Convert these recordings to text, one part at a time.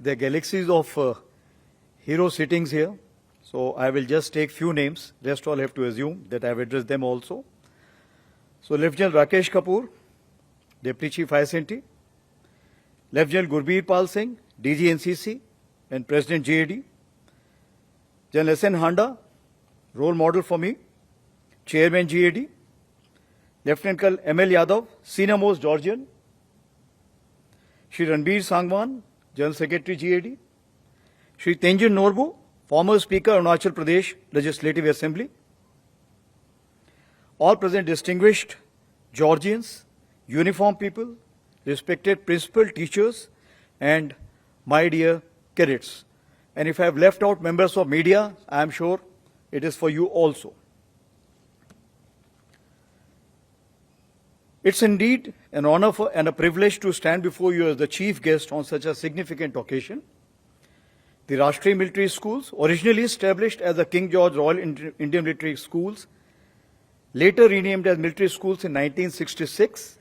There are galaxies of hero sittings here. So I will just take few names. Rest all have to assume that I have addressed them also. So Lieutenant Rakesh Kapoor, Deputy Chief ISNT. Lieutenant Gurbir Pal Singh, DG NCC and President JAD. General S.N. Handa, role model for me, Chairman JAD. Lieutenant Colonel M.L. Yadav, Senior Most Georgian. Shri Ranbir Sangwan, General Secretary JAD. Shri Tenjin Norbu, former Speaker Arunachal Pradesh Legislative Assembly. All present distinguished Georgians, uniformed people, respected principal, teachers, and my dear cadets. And if I have left out members of media, I am sure it is for you also. It's indeed an honor and a privilege to stand before you as the chief guest on such a significant occasion. The Rashtriya Military Schools, originally established as the King George Royal Indian Military Schools, later renamed as military schools in 1966,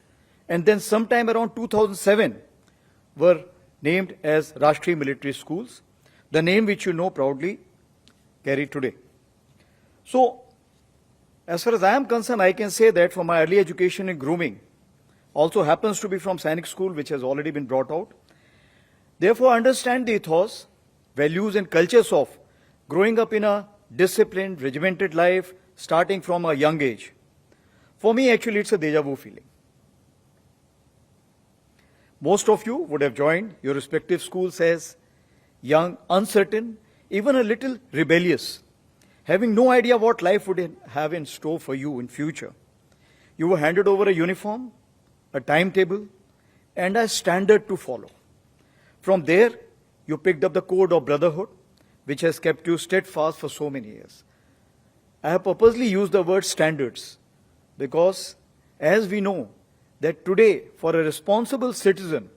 and then sometime around 2007 were named as Rashtriya Military Schools, the name which you know proudly carry today. So, as far as I am concerned, I can say that for my early education in grooming, also happens to be from Sainik School, which has already been brought out. Therefore, I understand the ethos, values and cultures of growing up in a disciplined, regimented life, starting from a young age. For me, actually, it's a deja vu feeling. Most of you would have joined your respective schools as young, uncertain, even a little rebellious, having no idea what life would have in store for you in future. You were handed over a uniform, a timetable, and a standard to follow. From there, you picked up the code of brotherhood, which has kept you steadfast for so many years. I have purposely used the word standards because, as we know, that today, for a responsible citizen,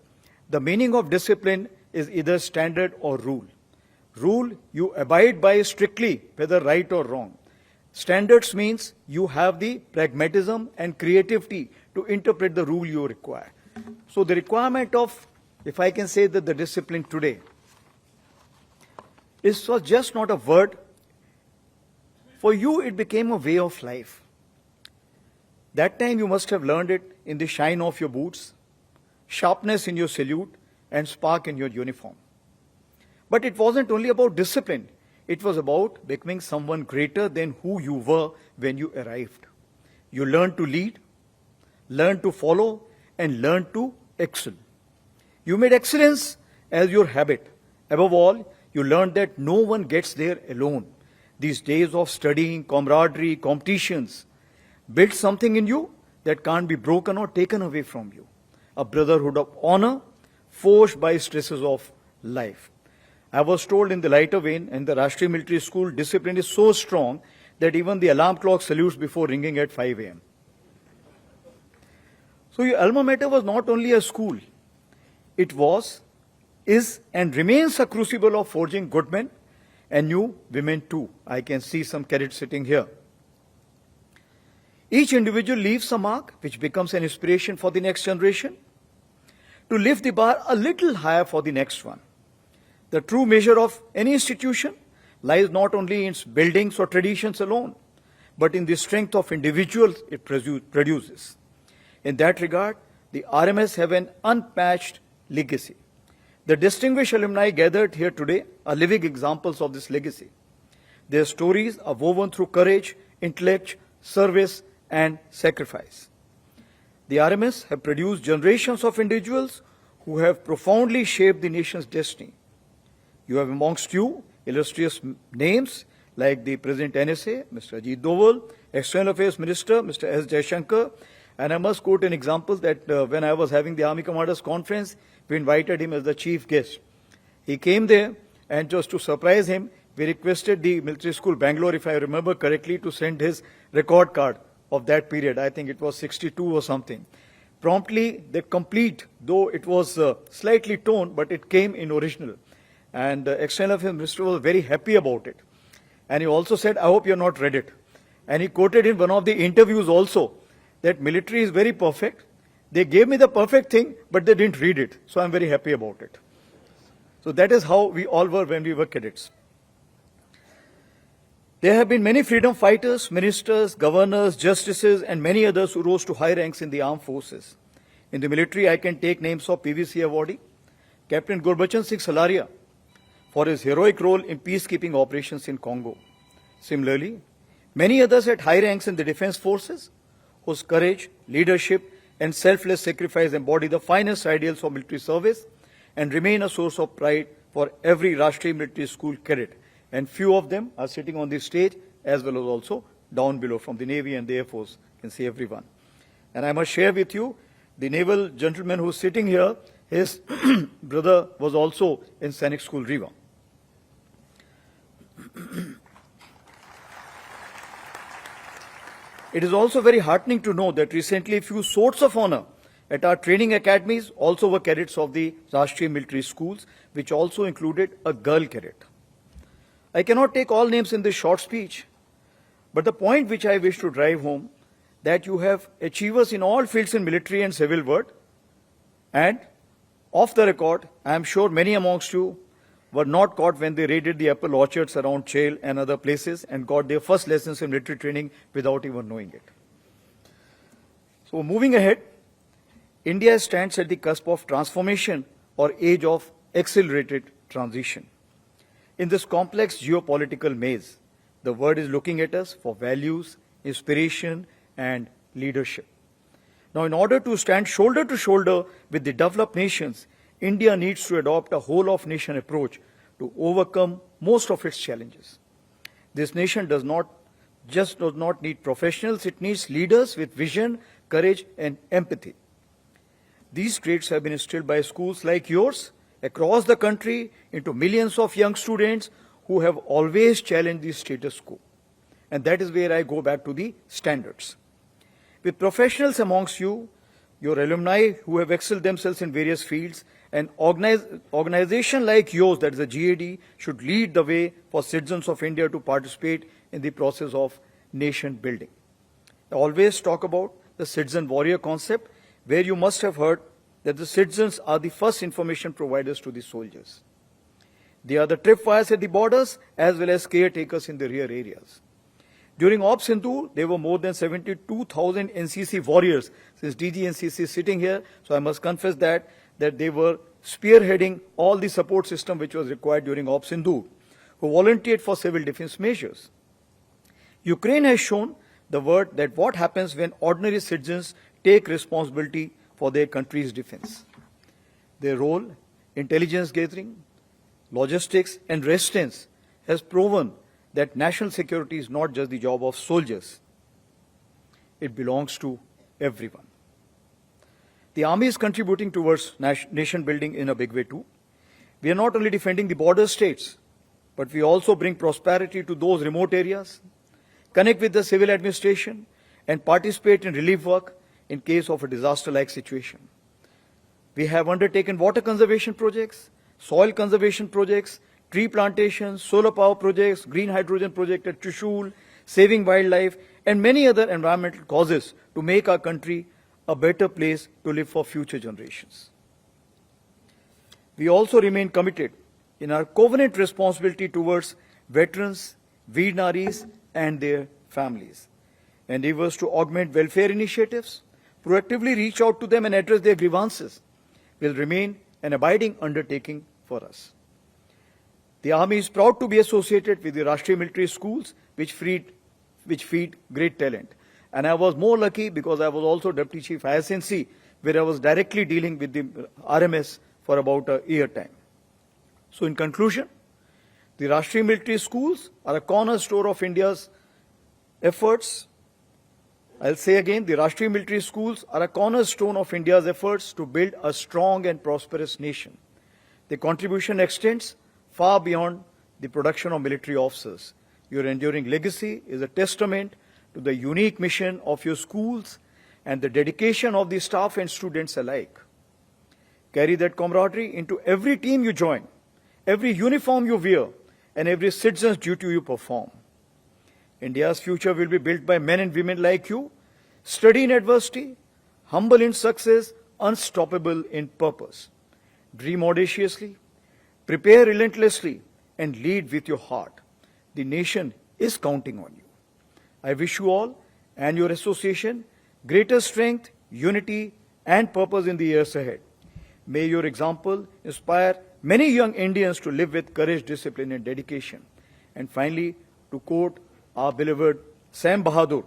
the meaning of discipline is either standard or rule. Rule you abide by strictly, whether right or wrong. Standards means you have the pragmatism and creativity to interpret the rule you require. So the requirement of, if I can say that the discipline today, is just not a word. For you, it became a way of life. That time you must have learned it in the shine of your boots, sharpness in your salute, and spark in your uniform. But it wasn't only about discipline. It was about becoming someone greater than who you were when you arrived. You learned to lead, learned to follow, and learned to excel. You made excellence as your habit. Above all, you learned that no one gets there alone. These days of studying, camaraderie, competitions, built something in you that can't be broken or taken away from you. A brotherhood of honor forged by stresses of life. I was told in the lighter vein, in the Rashtriya Military School, discipline is so strong that even the alarm clock salutes before ringing at 5 a.m. So your alma mater was not only a school, it was, is and remains a crucible of forging good men and new women too. I can see some cadets sitting here. Each individual leaves a mark which becomes an inspiration for the next generation to lift the bar a little higher for the next one. The true measure of any institution lies not only in its buildings or traditions alone, but in the strength of individuals it produces. In that regard, the RMS have an unmatched legacy. The distinguished alumni gathered here today are living examples of this legacy. Their stories are woven through courage, intellect, service, and sacrifice. The RMS have produced generations of individuals who have profoundly shaped the nation's destiny. You have amongst you illustrious names like the President NSA, Mr. Ajit Doval, External Affairs Minister, Mr. S. Jaishankar, and I must quote an example that when I was having the Army Commanders Conference, we invited him as the chief guest. He came there, and just to surprise him, we requested the military school Bangalore, if I remember correctly, to send his record card of that period. I think it was 62 or something. Promptly, they complete, though it was slightly toned, but it came in original. And the External Affairs Minister was very happy about it. And he also said, I hope you have not read it. And he quoted in one of the interviews also that military is very perfect. They gave me the perfect thing, but they didn't read it. So I'm very happy about it. So that is how we all were when we were cadets. There have been many freedom fighters, ministers, governors, justices, and many others who rose to high ranks in the armed forces. In the military, I can take names of PVC awardee, Captain Gurbachan Singh Salaria, for his heroic role in peacekeeping operations in Congo. Similarly, many others at high ranks in the defense forces, whose courage, leadership, and selfless sacrifice embody the finest ideals of military service and remain a source of pride for every Rashtriya military school cadet. And few of them are sitting on this stage, as well as also down below from the Navy and the Air Force. You can see everyone. And I must share with you, the naval gentleman who's sitting here, his brother was also in Sainik School, Riva. It is also very heartening to know that recently a few swords of honor at our training academies also were cadets of the Rashtriya military schools, which also included a girl cadet. I cannot take all names in this short speech, but the point which I wish to drive home, that you have achievers in all fields in military and civil world, and off the record, I am sure many amongst you were not caught when they raided the apple orchards around Chail and other places and got their first lessons in military training without even knowing it. So moving ahead, India stands at the cusp of transformation or age of accelerated transition. In this complex geopolitical maze, the world is looking at us for values, inspiration, and leadership. Now, in order to stand shoulder to shoulder with the developed nations, India needs to adopt a whole-of-nation approach to overcome most of its challenges. This nation does not need professionals, it needs leaders with vision, courage, and empathy. These traits have been instilled by schools like yours across the country into millions of young students who have always challenged the status quo. And that is where I go back to the standards. With professionals amongst you, your alumni who have excelled themselves in various fields, an organization like yours, that is the GAD, should lead the way for citizens of India to participate in the process of nation building. I always talk about the citizen warrior concept, where you must have heard that the citizens are the first information providers to the soldiers. They are the tripwires at the borders as well as caretakers in the rear areas. During Operation Sindoor, there were more than 72,000 NCC warriors, since DG NCC is sitting here, so I must confess that they were spearheading all the support system which was required during Operation Sindoor, who volunteered for civil defense measures. Ukraine has shown the world that what happens when ordinary citizens take responsibility for their country's defense. Their role, intelligence gathering, logistics, and resistance has proven that national security is not just the job of soldiers. It belongs to everyone. The army is contributing towards nation building in a big way too. We are not only defending the border states, but we also bring prosperity to those remote areas, connect with the civil administration, and participate in relief work in case of a disaster-like situation. We have undertaken water conservation projects, soil conservation projects, tree plantations, solar power projects, green hydrogen project at Trishul, saving wildlife, and many other environmental causes to make our country a better place to live for future generations. We also remain committed in our covenant responsibility towards veterans, veer naris, and their families. Endeavors to augment welfare initiatives, proactively reach out to them and address their grievances will remain an abiding undertaking for us. The Army is proud to be associated with the Rashtriya military schools which feed great talent. And I was more lucky because I was also Deputy Chief ISNC, where I was directly dealing with the RMS for about a year time. So in conclusion, the Rashtriya military schools are a cornerstone of India's efforts. I'll say again, the Rashtriya military schools are a cornerstone of India's efforts to build a strong and prosperous nation. Their contribution extends far beyond the production of military officers. Your enduring legacy is a testament to the unique mission of your schools and the dedication of the staff and students alike. Carry that camaraderie into every team you join, every uniform you wear, and every citizen's duty you perform. India's future will be built by men and women like you, steady in adversity, humble in success, unstoppable in purpose. Dream audaciously, Prepare relentlessly and lead with your heart. The nation is counting on you. I wish you all and your association greater strength, unity, and purpose in the years ahead. May your example inspire many young Indians to live with courage, discipline, and dedication. And finally, to quote our beloved Sam Bahadur,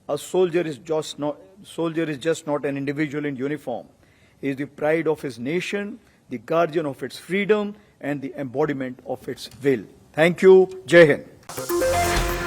a soldier is just not an individual in uniform. He is the pride of his nation, the guardian of its freedom, and the embodiment of its will. Thank you. Jai Hind.